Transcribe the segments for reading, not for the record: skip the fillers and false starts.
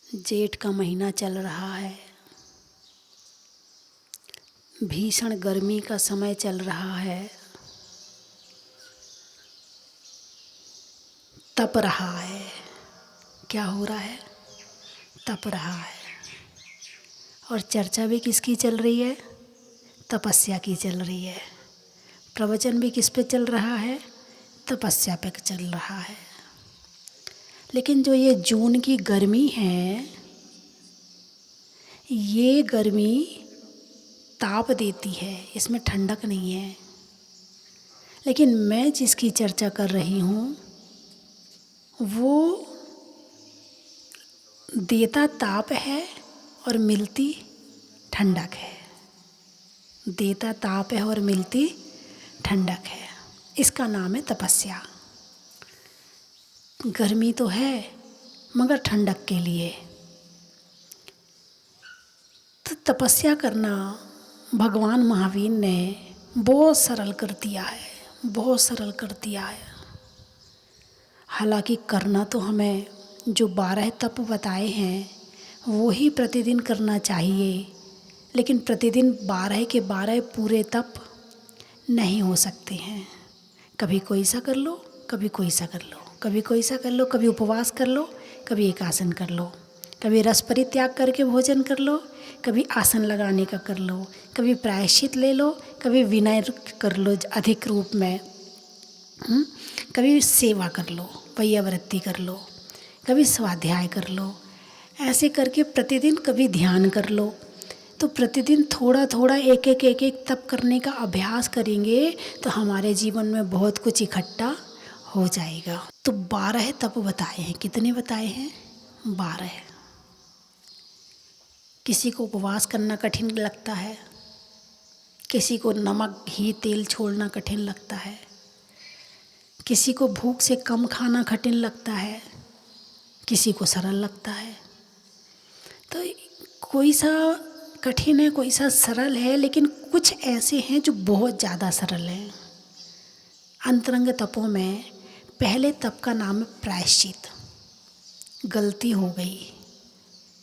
जेठ का महीना चल रहा है। भीषण गर्मी का समय चल रहा है। तप रहा है। क्या हो रहा है? तप रहा है। और चर्चा भी किसकी चल रही है? तपस्या की चल रही है। प्रवचन भी किस पे चल रहा है? तपस्या पे चल रहा है। लेकिन जो ये जून की गर्मी है, ये गर्मी ताप देती है, इसमें ठंडक नहीं है। लेकिन मैं जिसकी चर्चा कर रही हूँ वो देता ताप है और मिलती ठंडक है। देता ताप है और मिलती ठंडक है। इसका नाम है तपस्या। गर्मी तो है मगर ठंडक के लिए। तो तपस्या करना भगवान महावीर ने बहुत सरल कर दिया है, बहुत सरल कर दिया है। हालांकि करना तो हमें जो 12 तप बताए हैं वो ही प्रतिदिन करना चाहिए, लेकिन प्रतिदिन 12 के 12 पूरे तप नहीं हो सकते हैं। कभी कोई सा कर लो, कभी कोई सा कर लो, कभी कोई सा कर लो, कभी उपवास कर लो, कभी एक आसन कर लो, कभी रस परित्याग करके भोजन कर लो, कभी आसन लगाने का कर लो, कभी प्रायश्चित ले लो, कभी विनय कर लो अधिक रूप में, कभी सेवा कर लो, वैयावृत्ति कर लो, कभी स्वाध्याय कर लो। ऐसे करके प्रतिदिन कभी ध्यान कर लो। तो प्रतिदिन थोड़ा थोड़ा एक एक तप करने का अभ्यास करेंगे तो हमारे जीवन में बहुत कुछ इकट्ठा हो जाएगा। तो 12 तप बताए हैं। कितने बताए हैं? 12। किसी को उपवास करना कठिन लगता है, किसी को नमक घी तेल छोड़ना कठिन लगता है, किसी को भूख से कम खाना कठिन लगता है, किसी को सरल लगता है। तो कोई सा कठिन है, कोई सा सरल है, लेकिन कुछ ऐसे हैं जो बहुत ज़्यादा सरल हैं। अंतरंग तपों में पहले तप का नाम है प्रायश्चित। गलती हो गई,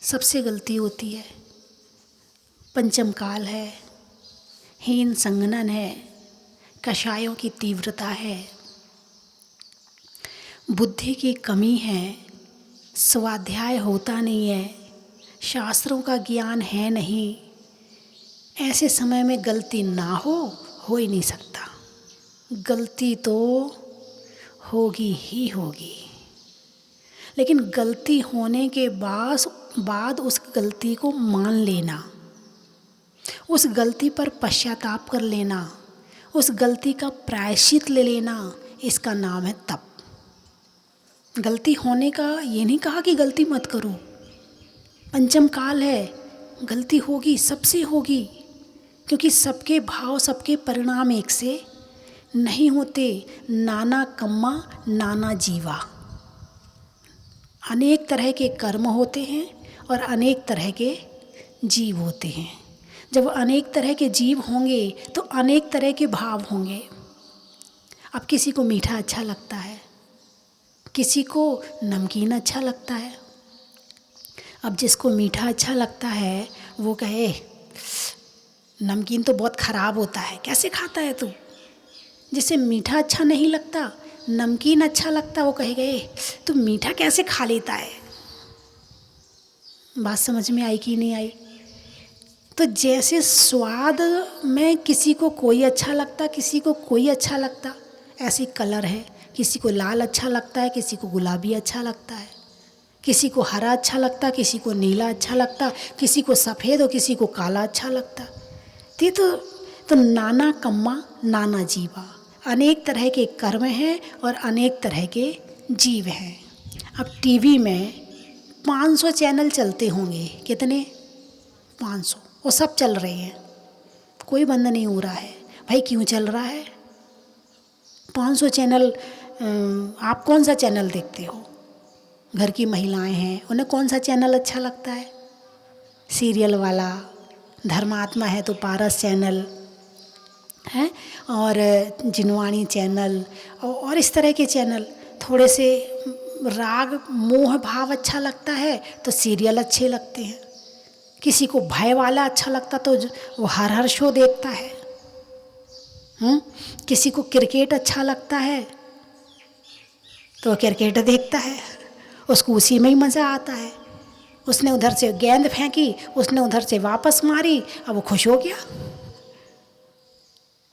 सबसे गलती होती है। पंचम काल है, हीन संगनन है, कषायों की तीव्रता है, बुद्धि की कमी है, स्वाध्याय होता नहीं है, शास्त्रों का ज्ञान है नहीं। ऐसे समय में गलती ना हो ही नहीं सकता। गलती तो होगी ही होगी, लेकिन गलती होने के बाद उस गलती को मान लेना, उस गलती पर पश्चाताप कर लेना, उस गलती का प्रायश्चित ले लेना, इसका नाम है तप। गलती होने का ये नहीं कहा कि गलती मत करो। पंचम काल है, गलती होगी, सबसे होगी, क्योंकि सबके भाव सबके परिणाम एक से नहीं होते। नाना कम्मा नाना जीवा। अनेक तरह के कर्म होते हैं और अनेक तरह के जीव होते हैं। जब अनेक तरह के जीव होंगे तो अनेक तरह के भाव होंगे। अब किसी को मीठा अच्छा लगता है, किसी को नमकीन अच्छा लगता है। अब जिसको मीठा अच्छा लगता है वो कहे नमकीन तो बहुत ख़राब होता है, कैसे खाता है तू। जिसे मीठा अच्छा नहीं लगता, नमकीन अच्छा लगता, वो कहेगा तू मीठा कैसे खा लेता है। बात समझ में आई कि नहीं आई? तो जैसे स्वाद में किसी को कोई अच्छा लगता, किसी को कोई अच्छा लगता, ऐसी कलर है। किसी को लाल अच्छा लगता है, किसी को गुलाबी अच्छा लगता है, किसी को हरा अच्छा लगता, किसी को नीला अच्छा लगता, किसी को सफ़ेद और किसी को काला अच्छा लगता। तो नाना कम्मा नाना जीवा। अनेक तरह के कर्म हैं और अनेक तरह के जीव हैं। अब टीवी में 500 चैनल चलते होंगे। कितने? 500। वो सब चल रहे हैं, कोई बंद नहीं हो रहा है। भाई क्यों चल रहा है 500 चैनल? आप कौन सा चैनल देखते हो? घर की महिलाएं हैं, उन्हें कौन सा चैनल अच्छा लगता है? सीरियल वाला। धर्मात्मा है तो पारस चैनल है, और जिनवाणी चैनल और इस तरह के चैनल। थोड़े से राग मोह भाव अच्छा लगता है तो सीरियल अच्छे लगते हैं। किसी को भय वाला अच्छा लगता तो वो हर हर शो देखता है। किसी को क्रिकेट अच्छा लगता है तो वो क्रिकेट देखता है, उसको उसी में ही मज़ा आता है। उसने उधर से गेंद फेंकी, उसने उधर से वापस मारी, अब वो खुश हो गया।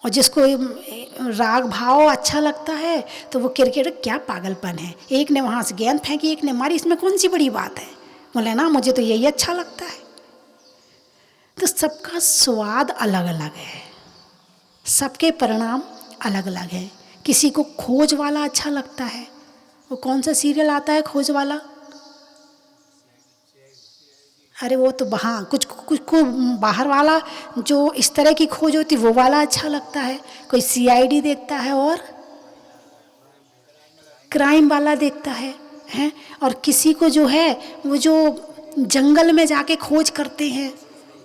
और जिसको राग भाव अच्छा लगता है तो वो क्रिकेट, क्या पागलपन है, एक ने वहाँ से गेंद फेंकी, एक ने मारी, इसमें कौन सी बड़ी बात है। बोले ना मुझे तो यही अच्छा लगता है। तो सबका स्वाद अलग अलग है, सबके परिणाम अलग अलग हैं। किसी को खोज वाला अच्छा लगता है, वो कौन सा सीरियल आता है खोज वाला, अरे वो तो हाँ कुछ कुछ को बाहर वाला जो इस तरह की खोज होती वो वाला अच्छा लगता है। कोई सीआईडी देखता है और क्राइम वाला देखता है, हैं। और किसी को जो है वो जो जंगल में जाके खोज करते हैं,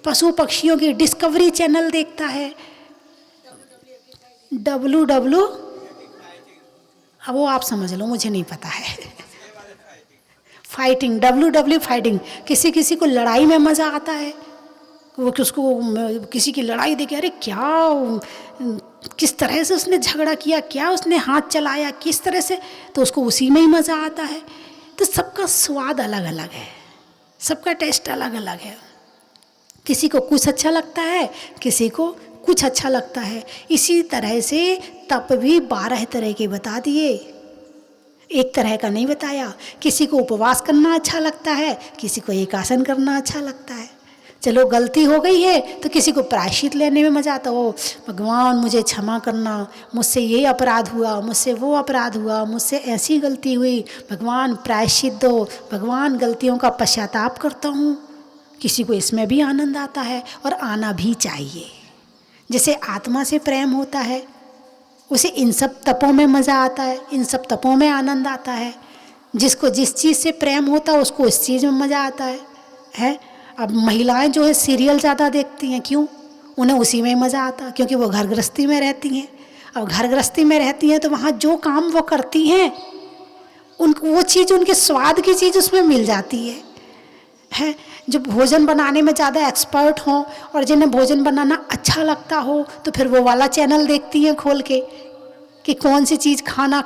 पशु पक्षियों की डिस्कवरी चैनल देखता है। WW, अब वो आप समझ लो, मुझे नहीं पता है। Fighting, WW fighting. किसी किसी को लड़ाई में मज़ा आता है, वो कि उसको किसी की लड़ाई देखे, अरे क्या किस तरह से उसने झगड़ा किया, क्या उसने हाथ चलाया, किस तरह से, तो उसको उसी में ही मज़ा आता है। तो सबका स्वाद अलग अलग है, सबका टेस्ट अलग अलग है। किसी को कुछ अच्छा लगता है, किसी को कुछ अच्छा लगता है। इसी तरह से तप भी 12 तरह के बता दिए, एक तरह का नहीं बताया। किसी को उपवास करना अच्छा लगता है, किसी को एकासन करना अच्छा लगता है। चलो गलती हो गई है तो किसी को प्रायश्चित लेने में मज़ा आता हो, भगवान मुझे क्षमा करना, मुझसे ये अपराध हुआ, मुझसे वो अपराध हुआ, मुझसे ऐसी गलती हुई, भगवान प्रायश्चित दो, भगवान गलतियों का पश्चाताप करता हूँ। किसी को इसमें भी आनंद आता है और आना भी चाहिए। जैसे आत्मा से प्रेम होता है, उसे इन सब तपों में मज़ा आता है, इन सब तपों में आनंद आता है। जिसको जिस चीज़ से प्रेम होता है उसको उस चीज़ में मज़ा आता है। अब महिलाएं जो है सीरियल ज़्यादा देखती हैं, क्यों? उन्हें उसी में मज़ा आता, क्योंकि वो घर गृहस्थी में रहती हैं। अब घर गृहस्थी में रहती हैं तो वहाँ जो काम वो करती हैं उनको वो चीज़, उनके स्वाद की चीज़ उसमें मिल जाती है। जो भोजन बनाने में ज़्यादा एक्सपर्ट हों और जिन्हें भोजन बनाना अच्छा लगता हो तो फिर वो वाला चैनल देखती हैं खोल के कि कौन सी चीज़, खाना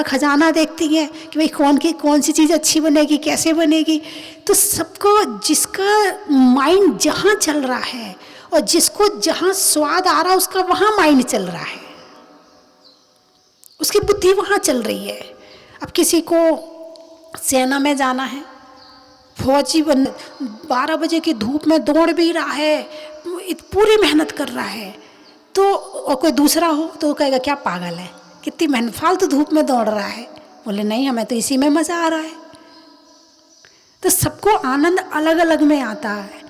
खजाना देखती हैं कि भाई कौन सी चीज़ अच्छी बनेगी, कैसे बनेगी। तो सबको जिसका माइंड जहाँ चल रहा है और जिसको जहाँ स्वाद आ रहा है उसका वहाँ माइंड चल रहा है, उसकी बुद्धि वहाँ चल रही है। अब किसी को सेना में जाना है, फौजी 12 बजे की धूप में दौड़ भी रहा है, पूरी मेहनत कर रहा है, तो और कोई दूसरा हो तो कहेगा क्या पागल है, कितनी मेहनत, फालतू धूप में दौड़ रहा है। बोले नहीं, हमें तो इसी में मज़ा आ रहा है। तो सबको आनंद अलग अलग में आता है।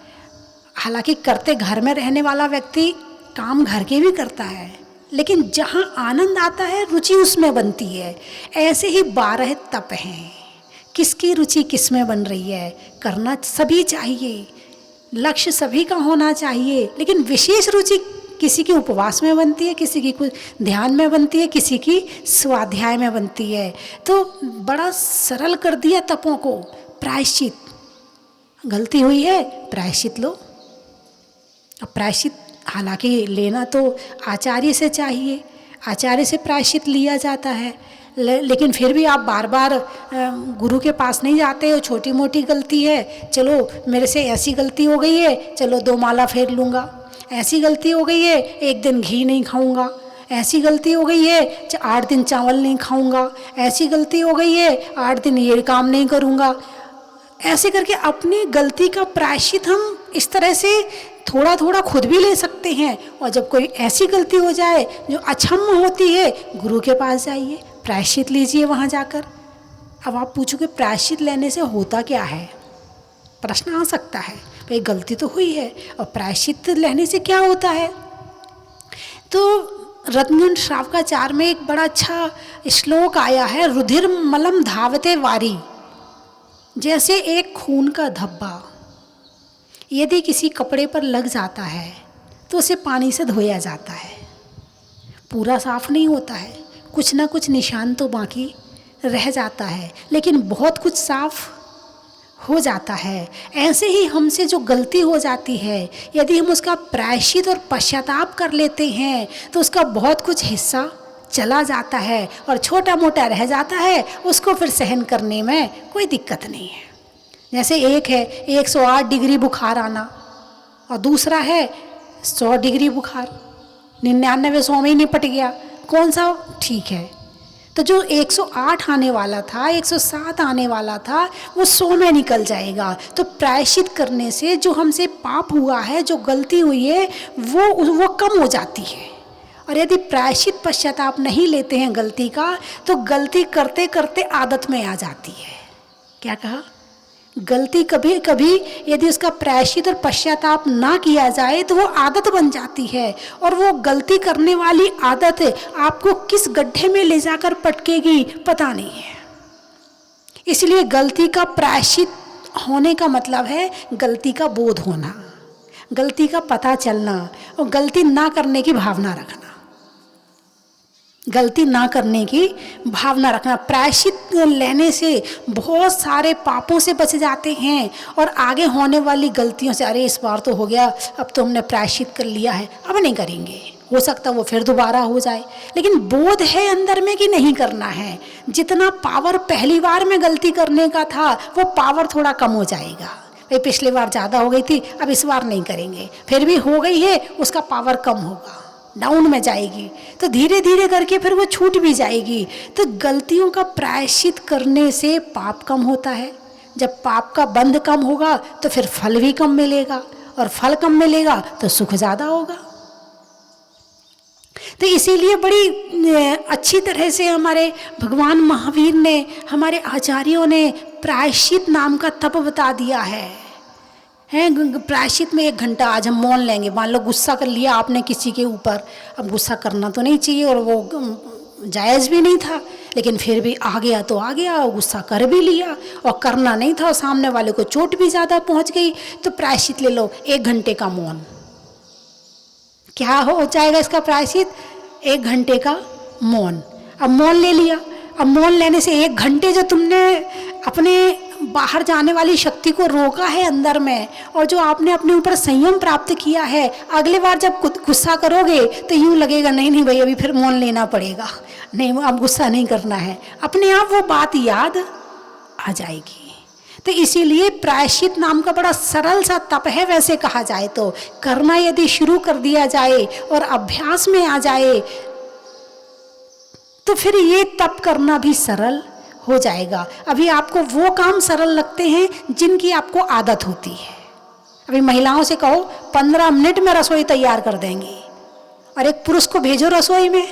हालांकि करते घर में रहने वाला व्यक्ति काम घर के भी करता है, लेकिन जहाँ आनंद आता है रुचि उसमें बनती है। ऐसे ही 12 तप हैं, किसकी रुचि किस में बन रही है। करना सभी चाहिए, लक्ष्य सभी का होना चाहिए, लेकिन विशेष रुचि किसी की उपवास में बनती है, किसी की कुछ ध्यान में बनती है, किसी की स्वाध्याय में बनती है। तो बड़ा सरल कर दिया तपों को। प्रायश्चित, गलती हुई है प्रायश्चित लो। अब प्रायश्चित हालांकि लेना तो आचार्य से चाहिए, आचार्य से प्रायश्चित लिया जाता है, लेकिन फिर भी आप बार बार गुरु के पास नहीं जाते हो। छोटी मोटी गलती है, चलो मेरे से ऐसी गलती हो गई है, चलो 2 माला फेर लूँगा। ऐसी गलती हो गई है, 1 दिन घी नहीं खाऊंगा। ऐसी गलती हो गई है, 8 दिन चावल नहीं खाऊंगा। ऐसी गलती हो गई है, 8 दिन ये काम नहीं करूँगा। ऐसे करके अपनी गलती का प्रायश्चित हम इस तरह से थोड़ा थोड़ा खुद भी ले सकते हैं। और जब कोई ऐसी गलती हो जाए जो अक्षम्य होती है, गुरु के पास जाइए, प्रायश्चित लीजिए वहाँ जाकर। अब आप पूछोगे प्रायश्चित लेने से होता क्या है, प्रश्न आ सकता है, भाई गलती तो हुई है और प्रायश्चित लेने से क्या होता है। तो रत्नगुण श्रावकाचार्य में एक बड़ा अच्छा श्लोक आया है, रुधिर मलम धावते वारी। जैसे एक खून का धब्बा यदि किसी कपड़े पर लग जाता है तो उसे पानी से धोया जाता है, पूरा साफ नहीं होता है, कुछ ना कुछ निशान तो बाकी रह जाता है, लेकिन बहुत कुछ साफ हो जाता है। ऐसे ही हमसे जो गलती हो जाती है, यदि हम उसका प्रायश्चित और पश्चाताप कर लेते हैं तो उसका बहुत कुछ हिस्सा चला जाता है और छोटा मोटा रह जाता है, उसको फिर सहन करने में कोई दिक्कत नहीं है। जैसे एक है 108 डिग्री बुखार आना और दूसरा है 100 डिग्री बुखार, 99 100 में ही निपट गया, कौन सा ठीक है? तो जो 108 आने वाला था, 107 आने वाला था, वो 100 में निकल जाएगा। तो प्रायश्चित करने से जो हमसे पाप हुआ है, जो गलती हुई है, वो कम हो जाती है। और यदि प्रायश्चित पश्चाताप नहीं लेते हैं गलती का, तो गलती करते करते आदत में आ जाती है। क्या कहा? गलती कभी कभी यदि उसका प्रायश्चित और पश्चाताप ना किया जाए तो वो आदत बन जाती है, और वो गलती करने वाली आदत आपको किस गड्ढे में ले जाकर पटकेगी पता नहीं है। इसलिए गलती का प्रायश्चित होने का मतलब है गलती का बोध होना, गलती का पता चलना और गलती ना करने की भावना रखना। गलती ना करने की भावना रखना। प्रायश्चित लेने से बहुत सारे पापों से बच जाते हैं और आगे होने वाली गलतियों से, अरे इस बार तो हो गया, अब तो हमने प्रायश्चित कर लिया है, अब नहीं करेंगे, हो सकता वो फिर दोबारा हो जाए। लेकिन बोध है अंदर में कि नहीं करना है। जितना पावर पहली बार में गलती करने का था, वो पावर थोड़ा कम हो जाएगा। भाई पिछली बार ज़्यादा हो गई थी, अब इस बार नहीं करेंगे, फिर भी हो गई है, उसका पावर कम होगा, डाउन में जाएगी। तो धीरे धीरे करके फिर वो छूट भी जाएगी। तो गलतियों का प्रायश्चित करने से पाप कम होता है। जब पाप का बंध कम होगा तो फिर फल भी कम मिलेगा, और फल कम मिलेगा तो सुख ज़्यादा होगा। तो इसीलिए बड़ी अच्छी तरह से हमारे भगवान महावीर ने, हमारे आचार्यों ने प्रायश्चित नाम का तप बता दिया है। प्रायश्चित में 1 घंटा आज हम मौन लेंगे। मान लो गुस्सा कर लिया आपने किसी के ऊपर, अब गुस्सा करना तो नहीं चाहिए और वो जायज़ भी नहीं था, लेकिन फिर भी आ गया तो आ गया, और गुस्सा कर भी लिया और करना नहीं था और सामने वाले को चोट भी ज़्यादा पहुंच गई, तो प्रायश्चित ले लो 1 घंटे का मौन। क्या हो जाएगा इसका प्रायश्चित? 1 घंटे का मौन। अब मौन ले लिया, अब मौन लेने से 1 घंटे जो तुमने अपने बाहर जाने वाली शक्ति को रोका है अंदर में, और जो आपने अपने ऊपर संयम प्राप्त किया है, अगले बार जब गुस्सा करोगे तो यूँ लगेगा नहीं नहीं भाई अभी फिर मौन लेना पड़ेगा, नहीं अब गुस्सा नहीं करना है, अपने आप वो बात याद आ जाएगी। तो इसीलिए प्रायश्चित नाम का बड़ा सरल सा तप है। वैसे कहा जाए तो करना यदि शुरू कर दिया जाए और अभ्यास में आ जाए तो फिर ये तप करना भी सरल हो जाएगा। अभी आपको वो काम सरल लगते हैं जिनकी आपको आदत होती है। अभी महिलाओं से कहो 15 मिनट में रसोई तैयार कर देंगी, और एक पुरुष को भेजो रसोई में,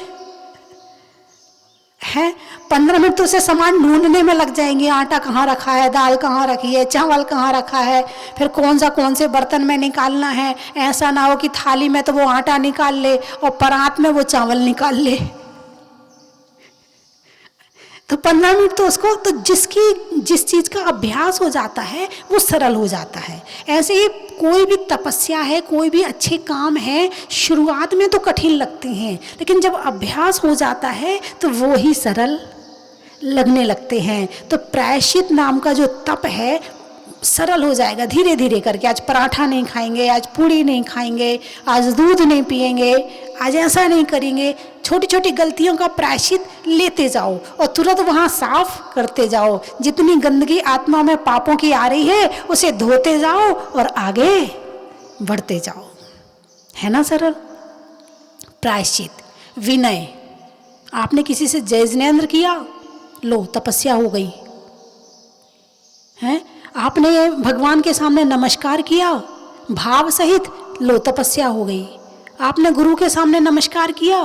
है 15 मिनट तो उसे सामान ढूंढने में लग जाएंगे। आटा कहाँ रखा है, दाल कहाँ रखी है, चावल कहाँ रखा है, फिर कौन से बर्तन में निकालना है। ऐसा ना हो कि थाली में तो वो आटा निकाल ले और परात में वो चावल निकाल ले। तो 15 मिनट तो उसको, तो जिस चीज़ का अभ्यास हो जाता है वो सरल हो जाता है। ऐसे ही कोई भी तपस्या है, कोई भी अच्छे काम है, शुरुआत में तो कठिन लगते हैं, लेकिन जब अभ्यास हो जाता है तो वो ही सरल लगने लगते हैं। तो प्रायश्चित नाम का जो तप है सरल हो जाएगा धीरे धीरे करके। आज पराठा नहीं खाएंगे, आज पूड़ी नहीं खाएंगे, आज दूध नहीं पिएंगे, आज ऐसा नहीं करेंगे। छोटी छोटी गलतियों का प्रायश्चित लेते जाओ और तुरंत वहाँ साफ करते जाओ। जितनी गंदगी आत्मा में पापों की आ रही है उसे धोते जाओ और आगे बढ़ते जाओ। है ना सरल? प्रायश्चित, विनय। आपने किसी से जय जिनेंद्र किया, लो तपस्या हो गई है। आपने भगवान के सामने नमस्कार किया भाव सहित, लो तपस्या हो गई। आपने गुरु के सामने नमस्कार किया,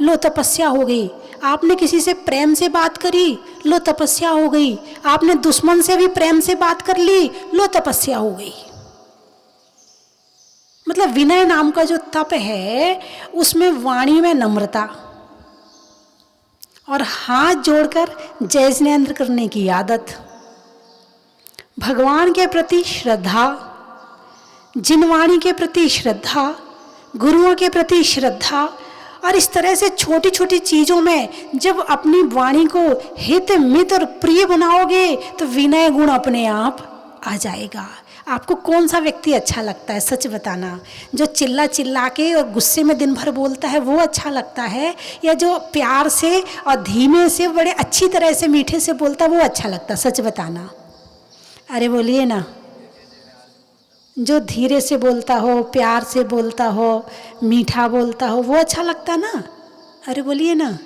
लो तपस्या हो गई। आपने किसी से प्रेम से बात करी, लो तपस्या हो गई। आपने दुश्मन से भी प्रेम से बात कर ली, लो तपस्या हो गई। मतलब विनय नाम का जो तप है उसमें वाणी में नम्रता और हाथ जोड़कर जय जिनेंद्र करने की आदत, भगवान के प्रति श्रद्धा, जिनवाणी के प्रति श्रद्धा, गुरुओं के प्रति श्रद्धा और इस तरह से छोटी छोटी चीज़ों में जब अपनी वाणी को हित मित और प्रिय बनाओगे तो विनय गुण अपने आप आ जाएगा। आपको कौन सा व्यक्ति अच्छा लगता है, सच बताना? जो चिल्ला चिल्ला के और गुस्से में दिन भर बोलता है वो अच्छा लगता है, या जो प्यार से और धीमे से बड़े अच्छी तरह से मीठे से बोलता है वो अच्छा लगता है? सच बताना। अरे बोलिए ना। जो धीरे से बोलता हो, प्यार से बोलता हो, मीठा बोलता हो, वो अच्छा लगता ना? अरे बोलिए ना,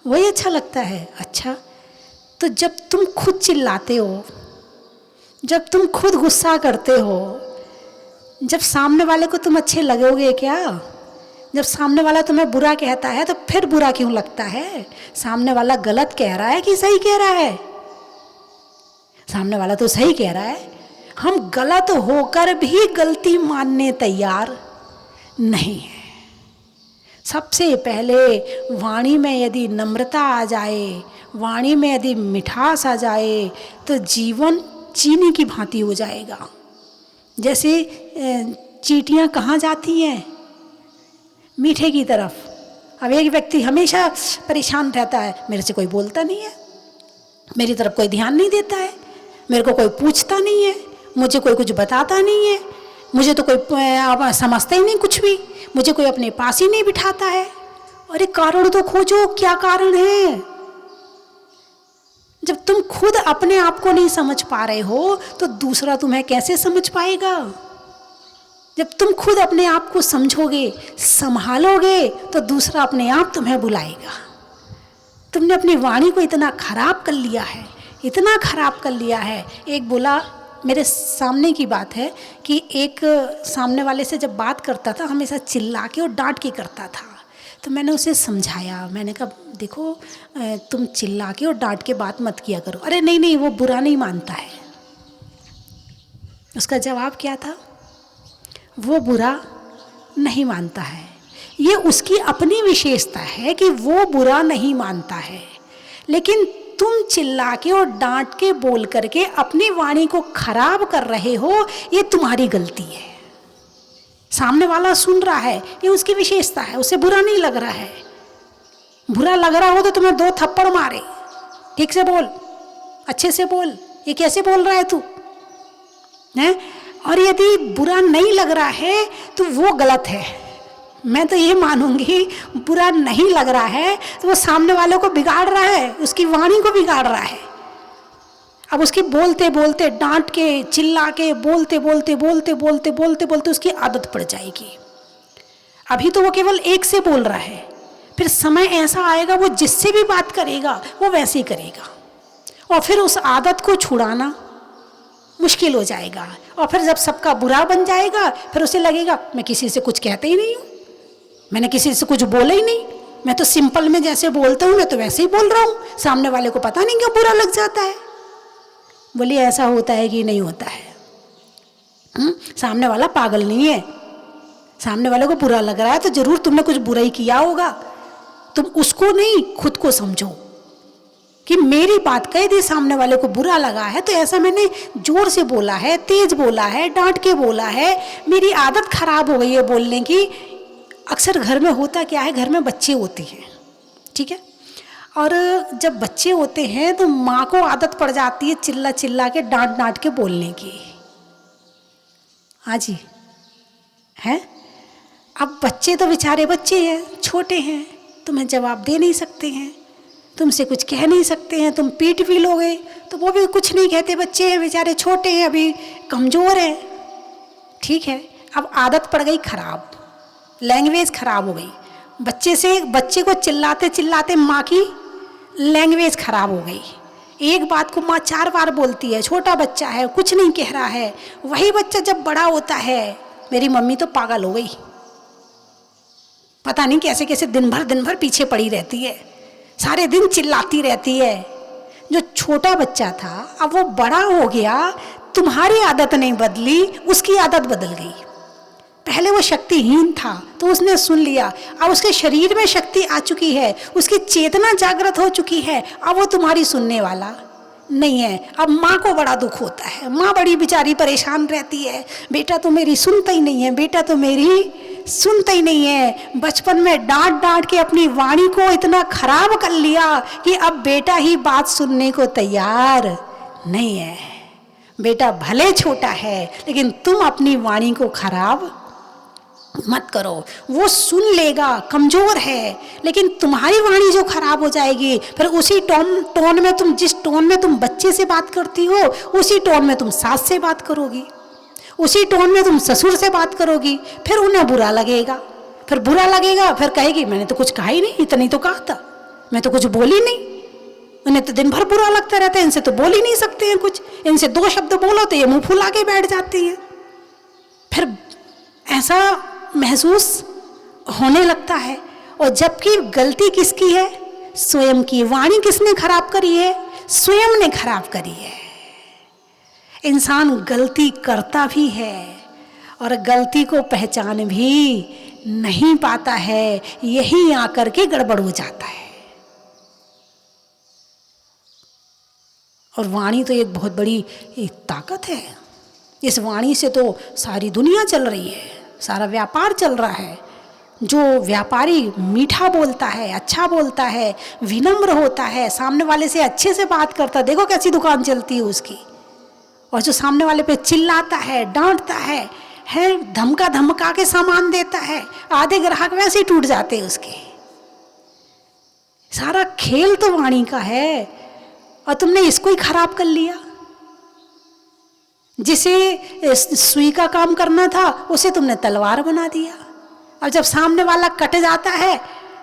वही अच्छा लगता है। अच्छा, तो जब तुम खुद चिल्लाते हो, जब तुम खुद गुस्सा करते हो, जब सामने वाले को तुम अच्छे लगोगे क्या? जब सामने वाला तुम्हें बुरा कहता है तो फिर बुरा क्यों लगता है? सामने वाला गलत कह रहा है कि सही कह रहा है? सामने वाला तो सही कह रहा है। हम गलत होकर भी गलती मानने तैयार नहीं है। सबसे पहले वाणी में यदि नम्रता आ जाए, वाणी में यदि मिठास आ जाए तो जीवन चीनी की भांति हो जाएगा। जैसे चींटियाँ कहाँ जाती हैं? मीठे की तरफ। अब एक व्यक्ति हमेशा परेशान रहता है, मेरे से कोई बोलता नहीं है, मेरी तरफ कोई ध्यान नहीं देता है, मेरे को कोई पूछता नहीं है, मुझे कोई कुछ बताता नहीं है, मुझे तो कोई समझता ही नहीं कुछ भी, मुझे कोई अपने पास ही नहीं बिठाता है। अरे कारण तो खोजो, क्या कारण है? जब तुम खुद अपने आप को नहीं समझ पा रहे हो तो दूसरा तुम्हें कैसे समझ पाएगा? जब तुम खुद अपने आप को समझोगे, संभालोगे, तो दूसरा अपने आप तुम्हें बुलाएगा। तुमने अपनी वाणी को इतना खराब कर लिया है, इतना खराब कर लिया है। एक बोला, मेरे सामने की बात है कि एक सामने वाले से जब बात करता था हमेशा चिल्ला के और डांट के करता था। तो मैंने उसे समझाया, मैंने कहा देखो तुम चिल्ला के और डांट के बात मत किया करो। अरे नहीं नहीं, वो बुरा नहीं मानता है। उसका जवाब क्या था? वो बुरा नहीं मानता है। ये उसकी अपनी विशेषता है कि वो बुरा नहीं मानता है, लेकिन तुम चिल्ला के और डांट के बोल करके अपनी वाणी को खराब कर रहे हो, ये तुम्हारी गलती है। सामने वाला सुन रहा है, ये उसकी विशेषता है, उसे बुरा नहीं लग रहा है। बुरा लग रहा हो तो तुम्हें 2 थप्पड़ मारे। ठीक से बोल, अच्छे से बोल, ये कैसे बोल रहा है तू है? और यदि बुरा नहीं लग रहा है तो वो गलत है। मैं तो ये मानूंगी, बुरा नहीं लग रहा है तो वो सामने वाले को बिगाड़ रहा है, उसकी वाणी को बिगाड़ रहा है। अब उसकी बोलते बोलते, डांट के, चिल्ला के, बोलते बोलते बोलते बोलते बोलते बोलते उसकी आदत पड़ जाएगी। अभी तो वो केवल एक से बोल रहा है, फिर समय ऐसा आएगा वो जिससे भी बात करेगा वो वैसे ही करेगा, और फिर उस आदत को छुड़ाना मुश्किल हो जाएगा। और फिर जब सबका बुरा बन जाएगा फिर उसे लगेगा मैं किसी से कुछ कहते ही नहीं हूँ, मैंने किसी से कुछ बोला ही नहीं, मैं तो सिंपल में जैसे बोलता हूँ मैं तो वैसे ही बोल रहा हूँ, सामने वाले को पता नहीं क्यों बुरा लग जाता है। बोलिए ऐसा होता है कि नहीं होता है? सामने वाला पागल नहीं है। सामने वाले को बुरा लग रहा है तो जरूर तुमने कुछ बुरा ही किया होगा। तुम उसको नहीं, खुद को समझो कि मेरी बात कह दी, सामने वाले को बुरा लगा है तो ऐसा मैंने जोर से बोला है, तेज बोला है, डांट के बोला है, मेरी आदत खराब हो गई है बोलने की। अक्सर घर में होता क्या है, घर में बच्चे होते हैं, ठीक है, और जब बच्चे होते हैं तो माँ को आदत पड़ जाती है चिल्ला चिल्ला के, डांट डांट के बोलने की। हाँ जी, है। अब बच्चे तो बेचारे बच्चे हैं, छोटे हैं, तुम्हें जवाब दे नहीं सकते हैं, तुमसे कुछ कह नहीं सकते हैं, तुम पीट भी लोगे तो वो भी कुछ नहीं कहते। बच्चे हैं बेचारे, छोटे हैं, अभी कमज़ोर हैं, ठीक है। अब आदत पड़ गई खराब, लैंग्वेज खराब हो गई। बच्चे को चिल्लाते चिल्लाते माँ की लैंग्वेज खराब हो गई। एक बात को माँ 4 बार बोलती है, छोटा बच्चा है, कुछ नहीं कह रहा है। वही बच्चा जब बड़ा होता है, मेरी मम्मी तो पागल हो गई, पता नहीं कैसे कैसे दिन भर पीछे पड़ी रहती है, सारे दिन चिल्लाती रहती है। जो छोटा बच्चा था अब वो बड़ा हो गया, तुम्हारी आदत नहीं बदली, उसकी आदत बदल गई। पहले वो शक्तिहीन था तो उसने सुन लिया, अब उसके शरीर में शक्ति आ चुकी है, उसकी चेतना जागृत हो चुकी है, अब वो तुम्हारी सुनने वाला नहीं है। अब माँ को बड़ा दुख होता है, माँ बड़ी बेचारी परेशान रहती है, बेटा तो मेरी सुनता ही नहीं है, बेटा तो मेरी सुनते ही नहीं है। बचपन में डांट डांट के अपनी वाणी को इतना खराब कर लिया कि अब बेटा ही बात सुनने को तैयार नहीं है। बेटा भले छोटा है लेकिन तुम अपनी वाणी को खराब मत करो। वो सुन लेगा, कमजोर है, लेकिन तुम्हारी वाणी जो खराब हो जाएगी, फिर उसी टोन में तुम, जिस टोन में तुम बच्चे से बात करती हो, उसी टोन में तुम सास से बात करोगी, उसी टोन में तुम ससुर से बात करोगी। फिर उन्हें बुरा लगेगा, फिर बुरा लगेगा, फिर कहेगी मैंने तो कुछ कहा ही नहीं, इतना ही तो कहा था, मैं तो कुछ बोली नहीं। उन्हें तो दिन भर बुरा लगता रहता है, इनसे तो बोल ही नहीं सकते हैं कुछ, इनसे 2 शब्द बोलो तो ये मुंह फुला के बैठ जाती है। फिर ऐसा महसूस होने लगता है। और जबकि गलती किसकी है? स्वयं की। वाणी किसने खराब करी है? स्वयं ने खराब करी है। इंसान गलती करता भी है और गलती को पहचान भी नहीं पाता है, यही आकर के गड़बड़ हो जाता है। और वाणी तो एक बहुत बड़ी एक ताकत है। इस वाणी से तो सारी दुनिया चल रही है, सारा व्यापार चल रहा है। जो व्यापारी मीठा बोलता है, अच्छा बोलता है, विनम्र होता है, सामने वाले से अच्छे से बात करता है, देखो कैसी दुकान चलती है उसकी। और जो सामने वाले पे चिल्लाता है, डांटता है धमका धमका के सामान देता है, आधे ग्राहक वैसे ही टूट जाते हैं उसके। सारा खेल तो वाणी का है और तुमने इसको ही खराब कर लिया। जिसे सुई का काम करना था उसे तुमने तलवार बना दिया। और जब सामने वाला कट जाता है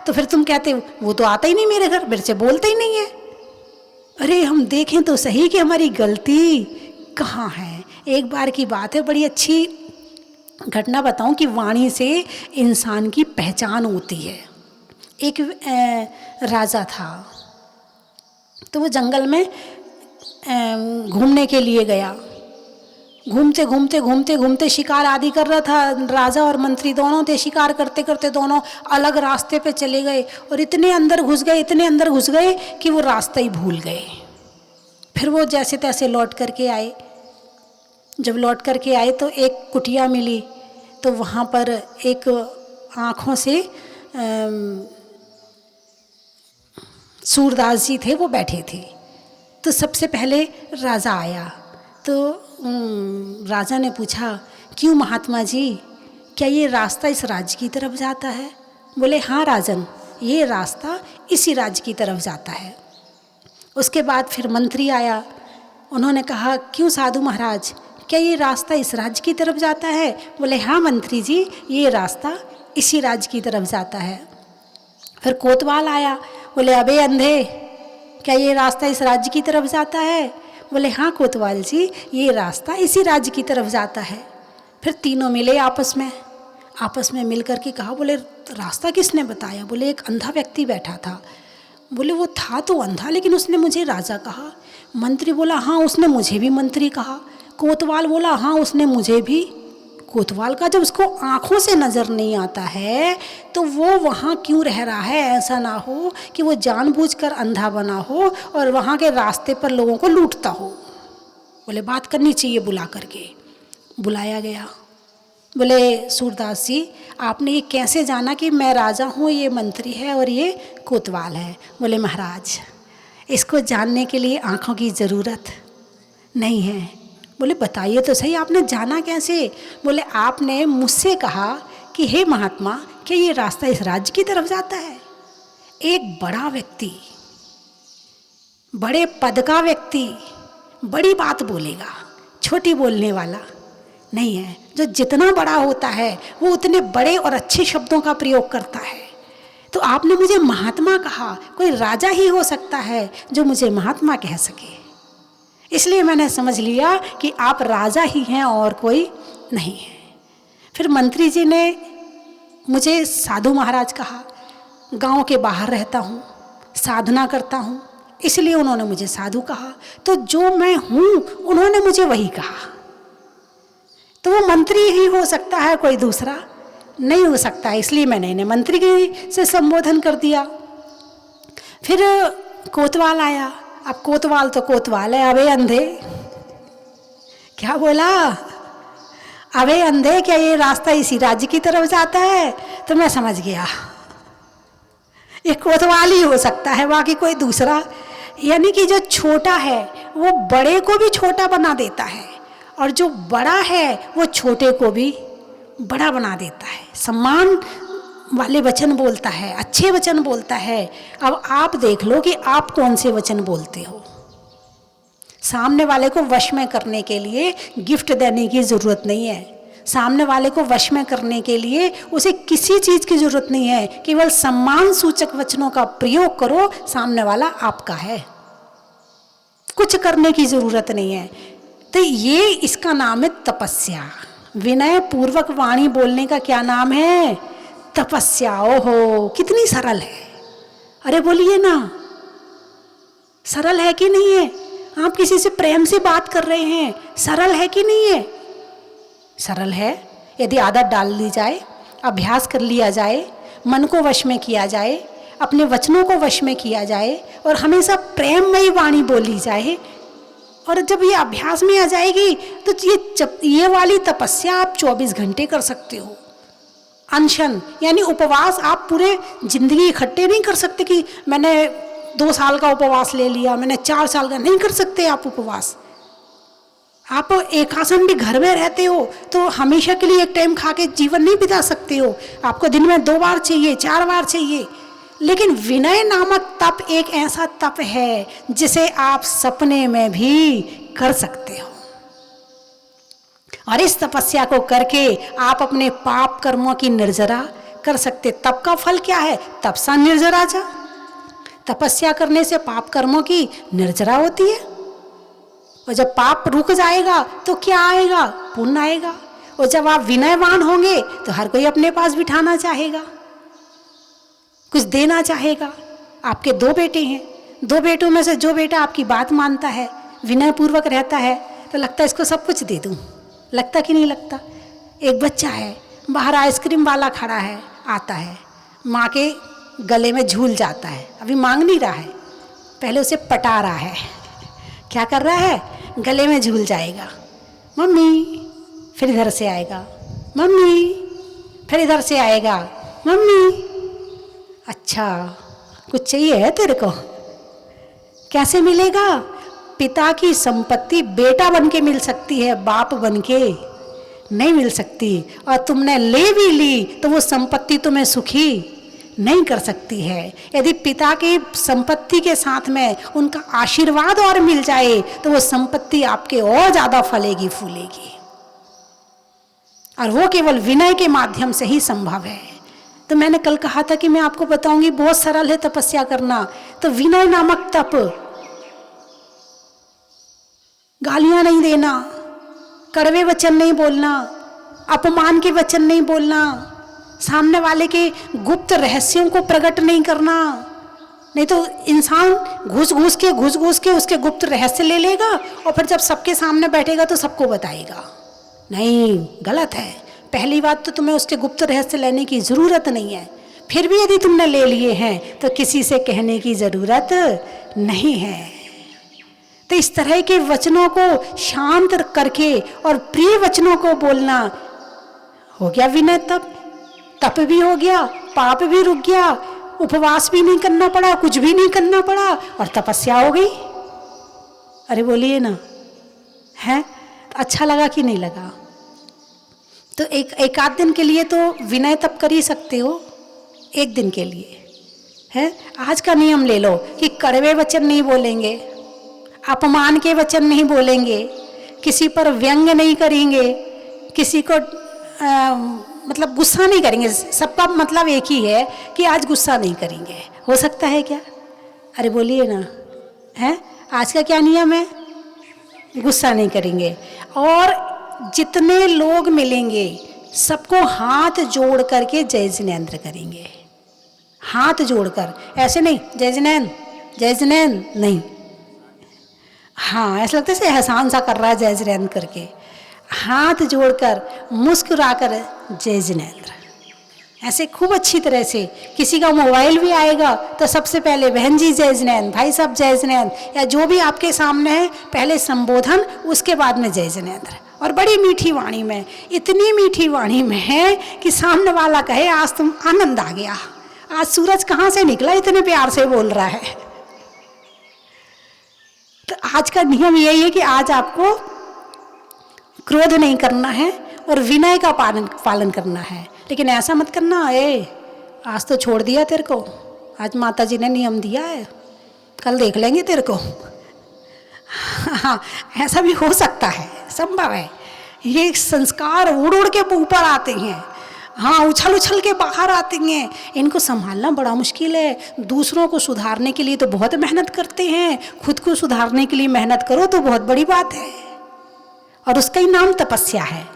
तो फिर तुम कहते हो वो तो आता ही नहीं मेरे घर, मेरे से बोलते ही नहीं है। अरे हम देखें तो सही कि हमारी गलती कहाँ है। एक बार की बात है, बड़ी अच्छी घटना बताऊं कि वाणी से इंसान की पहचान होती है। एक राजा था, तो वो जंगल में घूमने के लिए गया। घूमते घूमते घूमते घूमते शिकार आदि कर रहा था। राजा और मंत्री दोनों थे, शिकार करते करते दोनों अलग रास्ते पे चले गए और इतने अंदर घुस गए, इतने अंदर घुस गए कि वो रास्ता ही भूल गए। फिर वो जैसे तैसे लौट करके आए। जब लौट करके आए तो एक कुटिया मिली, तो वहाँ पर एक आँखों से सूरदास जी थे, वो बैठे थे। तो सबसे पहले राजा आया, तो राजा ने पूछा क्यों महात्मा जी, क्या ये रास्ता इस राज्य की तरफ जाता है? बोले हाँ राजन, ये रास्ता इसी राज्य की तरफ जाता है। उसके बाद फिर मंत्री आया, उन्होंने कहा क्यों साधु महाराज, क्या ये रास्ता इस राज्य की तरफ जाता है? बोले हाँ मंत्री जी, ये रास्ता इसी राज्य की तरफ जाता है। फिर कोतवाल आया, बोले अबे अंधे, क्या ये रास्ता इस राज्य की तरफ जाता है? बोले हाँ कोतवाल जी, ये रास्ता इसी राज्य की तरफ जाता है। फिर तीनों मिले आपस में मिल करके कहा, बोले रास्ता किसने बताया? बोले एक अंधा व्यक्ति बैठा था। बोले वो था तो अंधा, लेकिन उसने मुझे राजा कहा। मंत्री बोला हाँ उसने मुझे भी मंत्री कहा। कोतवाल बोला हाँ उसने मुझे भी। कोतवाल का जब उसको आँखों से नज़र नहीं आता है तो वो वहाँ क्यों रह रहा है? ऐसा ना हो कि वो जानबूझकर अंधा बना हो और वहाँ के रास्ते पर लोगों को लूटता हो। बोले बात करनी चाहिए, बुला करके। बुलाया गया। बोले सूरदास जी, आपने ये कैसे जाना कि मैं राजा हूँ, ये मंत्री है और ये कोतवाल है? बोले महाराज, इसको जानने के लिए आँखों की ज़रूरत नहीं है। बोले बताइए तो सही, आपने जाना कैसे? बोले आपने मुझसे कहा कि हे महात्मा, क्या ये रास्ता इस राज्य की तरफ जाता है? एक बड़ा व्यक्ति, बड़े पद का व्यक्ति बड़ी बात बोलेगा, छोटी बोलने वाला नहीं है। जो जितना बड़ा होता है वो उतने बड़े और अच्छे शब्दों का प्रयोग करता है। तो आपने मुझे महात्मा कहा, कोई राजा ही हो सकता है जो मुझे महात्मा कह सके, इसलिए मैंने समझ लिया कि आप राजा ही हैं और कोई नहीं है। फिर मंत्री जी ने मुझे साधु महाराज कहा। गांव के बाहर रहता हूँ, साधना करता हूँ, इसलिए उन्होंने मुझे साधु कहा। तो जो मैं हूँ उन्होंने मुझे वही कहा। तो वो मंत्री ही हो सकता है, कोई दूसरा नहीं हो सकता, इसलिए मैंने इन्हें मंत्री से संबोधन कर दिया। फिर कोतवाल आया। अब कोतवाल तो कोतवाल है, अबे अंधे, क्या बोला? अबे अंधे, क्या ये रास्ता इसी राज्य की तरफ जाता है? तो मैं समझ गया, ये कोतवाली हो सकता है, बाकी कोई दूसरा। यानी कि जो छोटा है वो बड़े को भी छोटा बना देता है, और जो बड़ा है वो छोटे को भी बड़ा बना देता है। सम्मान वाले वचन बोलता है, अच्छे वचन बोलता है। अब आप देख लो कि आप कौन से वचन बोलते हो। सामने वाले को वश में करने के लिए गिफ्ट देने की ज़रूरत नहीं है। सामने वाले को वश में करने के लिए उसे किसी चीज़ की ज़रूरत नहीं है, केवल सम्मान सूचक वचनों का प्रयोग करो, सामने वाला आपका है, कुछ करने की ज़रूरत नहीं है। तो ये इसका नाम है तपस्या। विनय पूर्वक वाणी बोलने का क्या नाम है? तपस्या। ओहो, कितनी सरल है। अरे बोलिए ना, सरल है कि नहीं है? आप किसी से प्रेम से बात कर रहे हैं, सरल है कि नहीं है? सरल है। यदि आदत डाल ली जाए, अभ्यास कर लिया जाए, मन को वश में किया जाए, अपने वचनों को वश में किया जाए और हमेशा प्रेममयी वाणी बोली जाए, और जब ये अभ्यास में आ जाएगी तो ये वाली तपस्या आप 24 घंटे कर सकते हो। अनशन यानी उपवास आप पूरे जिंदगी इकट्ठे नहीं कर सकते कि मैंने 2 साल का उपवास ले लिया, मैंने 4 साल का। नहीं कर सकते आप उपवास। आप एकासन भी घर में रहते हो तो हमेशा के लिए एक टाइम खा के जीवन नहीं बिता सकते हो। आपको दिन में 2 बार चाहिए, 4 बार चाहिए। लेकिन विनय नामक तप एक ऐसा तप है जिसे आप सपने में भी कर सकते हो, और इस तपस्या को करके आप अपने पाप कर्मों की निर्जरा कर सकते। तप का फल क्या है? तपसा निर्जरा जा। तपस्या करने से पाप कर्मों की निर्जरा होती है, और जब पाप रुक जाएगा तो क्या आएगा? पुण्य आएगा। और जब आप विनयवान होंगे तो हर कोई अपने पास बिठाना चाहेगा, कुछ देना चाहेगा। आपके 2 बेटे हैं, 2 बेटों में से जो बेटा आपकी बात मानता है, विनय पूर्वक रहता है, तो लगता है इसको सब कुछ दे दूं। लगता कि नहीं लगता? एक बच्चा है, बाहर आइसक्रीम वाला खड़ा है, आता है, माँ के गले में झूल जाता है। अभी मांग नहीं रहा है, पहले उसे पटा रहा है। क्या कर रहा है? गले में झूल जाएगा, मम्मी, फिर इधर से आएगा, मम्मी, फिर इधर से आएगा, मम्मी। अच्छा, कुछ चाहिए है तेरे को? कैसे मिलेगा? पिता की संपत्ति बेटा बन के मिल सकती है, बाप बन के नहीं मिल सकती। और तुमने ले भी ली तो वो संपत्ति तुम्हें सुखी नहीं कर सकती है। यदि पिता की संपत्ति के साथ में उनका आशीर्वाद और मिल जाए तो वो संपत्ति आपके और ज़्यादा फलेगी फूलेगी, और वो केवल विनय के माध्यम से ही संभव है। तो मैंने कल कहा था कि मैं आपको बताऊंगी, बहुत सरल है तपस्या करना। तो विनय नामक तप, गालियां नहीं देना, कड़वे वचन नहीं बोलना, अपमान के वचन नहीं बोलना, सामने वाले के गुप्त रहस्यों को प्रकट नहीं करना। नहीं तो इंसान घुस घुस के उसके गुप्त रहस्य ले लेगा, और फिर जब सबके सामने बैठेगा तो सबको बताएगा। नहीं, गलत है। पहली बात तो तुम्हें उसके गुप्त रहस्य लेने की ज़रूरत नहीं है। फिर भी यदि तुमने ले लिए हैं तो किसी से कहने की ज़रूरत नहीं है। तो इस तरह के वचनों को शांत करके और प्रिय वचनों को बोलना हो गया विनय तप। तप भी हो गया, पाप भी रुक गया, उपवास भी नहीं करना पड़ा, कुछ भी नहीं करना पड़ा, और तपस्या हो गई। अरे बोलिए ना, है? अच्छा लगा कि नहीं लगा? तो एक आध दिन के लिए तो विनय तप कर ही सकते हो, एक दिन के लिए है। आज का नियम ले लो कि कड़वे वचन नहीं बोलेंगे, अपमान के वचन नहीं बोलेंगे, किसी पर व्यंग नहीं करेंगे, किसी को मतलब गुस्सा नहीं करेंगे। सबका मतलब एक ही है कि आज गुस्सा नहीं करेंगे। हो सकता है क्या? अरे बोलिए ना, है? आज का क्या नियम है? गुस्सा नहीं करेंगे। और जितने लोग मिलेंगे सबको हाथ जोड़ करके जय जिनेंद्र करेंगे। हाथ जोड़कर, ऐसे नहीं जय जिनेंद्र नहीं। हाँ, ऐसा लगता है एहसान सा कर रहा है जय जिनेंद्र करके। हाथ जोड़कर मुस्कुराकर जय जिनेंद्र, ऐसे खूब अच्छी तरह से। किसी का मोबाइल भी आएगा तो सबसे पहले बहन जी जय जिनेंद्र, भाई साहब जय जिनेंद्र, या जो भी आपके सामने है पहले संबोधन, उसके बाद में जय जिनेंद्र। और बड़ी मीठी वाणी में, इतनी मीठी वाणी में है कि सामने वाला कहे आज तुम आनंद आ गया, आज सूरज कहाँ से निकला, इतने प्यार से बोल रहा है। तो आज का नियम यही है कि आज आपको क्रोध नहीं करना है और विनय का पालन करना है। लेकिन ऐसा मत करना, आज तो छोड़ दिया तेरे को, आज माता जी ने नियम दिया है, कल देख लेंगे तेरे को। हाँ, ऐसा भी हो सकता है, संभव है। ये संस्कार उड़ उड़ के ऊपर आते हैं, हाँ, उछल उछल के बाहर आते हैं। इनको संभालना बड़ा मुश्किल है। दूसरों को सुधारने के लिए तो बहुत मेहनत करते हैं, खुद को सुधारने के लिए मेहनत करो तो बहुत बड़ी बात है, और उसका ही नाम तपस्या है।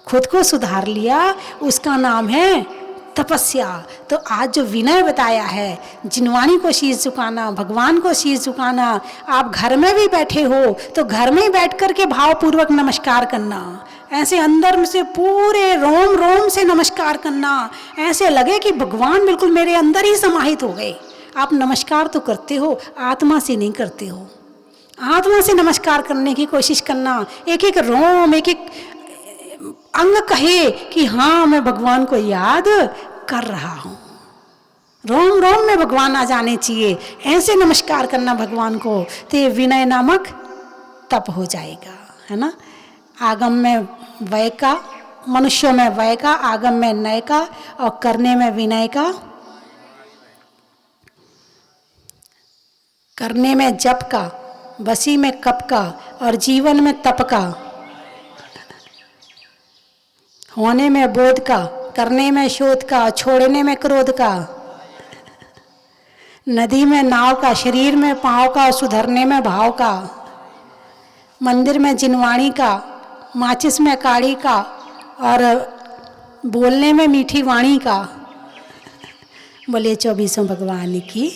खुद को सुधार लिया, उसका नाम है तपस्या। तो आज जो विनय बताया है, जिनवाणी को शीश झुकाना, भगवान को शीश झुकाना, आप घर में भी बैठे हो तो घर में ही बैठ कर के भावपूर्वक नमस्कार करना, ऐसे अंदर से पूरे रोम रोम से नमस्कार करना, ऐसे लगे कि भगवान बिल्कुल मेरे अंदर ही समाहित हो गए। आप नमस्कार तो करते हो, आत्मा से नहीं करते हो। आत्मा से नमस्कार करने की कोशिश करना, एक एक रोम, एक एक अंग कहे कि हाँ, मैं भगवान को याद कर रहा हूँ। रोम रोम में भगवान आ जाने चाहिए, ऐसे नमस्कार करना भगवान को, तो ये विनय नामक तप हो जाएगा, है ना। आगम में वय का, मनुष्यों में वय का, आगम में नय का, और करने में विनय का, करने में जप का, बसी में कप का, और जीवन में तप का, होने में बोध का, करने में शोध का, छोड़ने में क्रोध का, नदी में नाव का, शरीर में पाँव का, सुधरने में भाव का, मंदिर में जिनवाणी का, माचिस में काड़ी का, और बोलने में मीठी वाणी का। बोले 24 भगवान की।